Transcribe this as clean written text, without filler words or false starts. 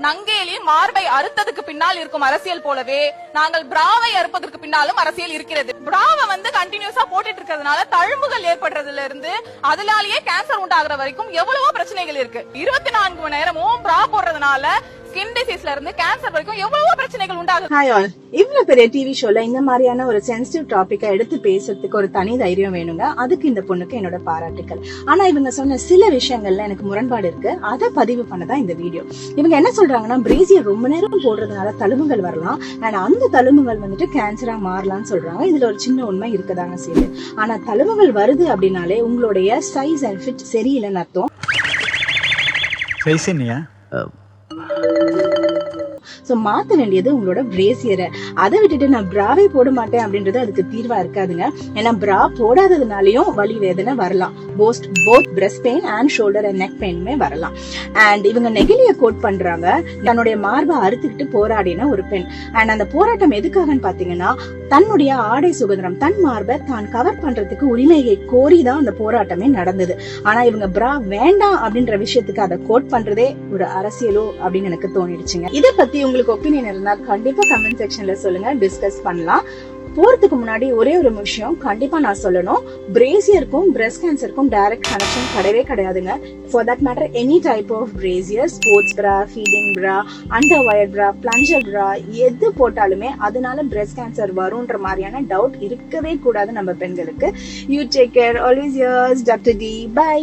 நங்கேலி மார்பை அறுத்ததுக்கு பின்னால் இருக்கும் அரசியல் போலவே நாங்கள் பிராவை அறுப்பதற்கு பின்னாலும் அரசியல் இருக்கிறது. பிராவை கண்டினியூஸா போட்டுட்டு இருக்கிறதுனால தழும்புகள் ஏற்படுறதுல இருந்து அதனாலேயே கேன்சர் உண்டாகிற வரைக்கும் எவ்வளவோ பிரச்சனைகள் இருக்கு. 24 மணி நேரமும் பிரா போடுறதுனால ஸ்கின் டிசீஸ்ல இருந்து கேன்சர் வரைக்கும் எவ்வளவோ பிரச்சனைகள் உண்டாகுது. ஹாய் ஆல், இவ்வளவு பெரிய டிவி ஷோல இந்த மாதிரியான ஒரு சென்சிட்டிவ் டாபிக்கை எடுத்து பேசுறதுக்கு ஒரு தனி தைரியம் வேணுங்க. அதுக்கு இந்த பொண்ணுக்கு என்னோட பாராட்டுக்கள். ஆனா இவங்க சொன்ன சில விஷயங்கள்ல எனக்கு முரண்பாடு இருக்கு. அதை பதிவு பண்ணதான் இந்த வீடியோ. இவங்க என்ன சொல்றாங்கன்னா, பிரேசியர் ரொம்ப நேரம் போடுறதுனால தழும்புகள் வரலாம், ஆனா அந்த தழும்புகள் கேன்சரா மாறலாம்னு சொல்றாங்க. இதுல ஒரு சின்ன உண்மை இருக்கதாங்க செய்யுது. ஆனா தழும்புகள் வருது அப்படின்னாலே உங்களுடைய சைஸ் அண்ட் ஃபிட் சரியில்லைன்னு அர்த்தம். சோ மாத்த வேண்டியது உங்களோட பிரேசியரை. அதை விட்டுட்டு நான் பிராவே போட மாட்டேன் அப்படின்றது அதுக்கு தீர்வா இருக்காதுங்க. ஏன்னா பிரா போடாததுனாலயும் வலி வேதனை வரலாம். Both breast pain and shoulder and neck பெயினுமே வரலாம். அண்ட் இவங்க நெகிழிய கோட் பண்றாங்க, தன்னுடைய மார்பை அறுத்துக்கிட்டு போராடின ஒரு பெண். அண்ட் அந்த போராட்டம் எதுக்காகன்னு பாத்தீங்கன்னா, தன்னுடைய ஆடை சுதந்திரம், தன் மார்பை தான் கவர் பண்றதுக்கு உரிமையை கோரிதான் அந்த போராட்டமே நடந்தது. ஆனா இவங்க பிரா வேண்டாம் அப்படின்ற விஷயத்துக்கு அதை கோட் பண்றதே ஒரு அரசியலோ அப்படின்னு எனக்கு தோணிடுச்சுங்க. இதை பத்தி உங்களுக்கு ஒப்பீனியன் இருந்தா கண்டிப்பா கமெண்ட் செக்ஷன்ல சொல்லுங்க, டிஸ்கஸ் பண்ணலாம். போறதுக்கு முன்னாடி ஒரே ஒரு விஷயம் கண்டிப்பா நான் சொல்லணும். பிரேசியருக்கும் பிரஸ்ட் கேன்சருக்கும் டைரக்ட் கனெக்ஷன் கிடையவே கிடையாதுங்க. For that matter any type of brassiere, sports bra, feeding bra, under wire bra, plunger bra எது போட்டாலுமே அதனால பிரஸ்ட் கேன்சர் வரும்ன்ற மாதிரியான டவுட் இருக்கவே கூடாது நம்ம பெண்களுக்கு. You take care. Always yours doctor D. By.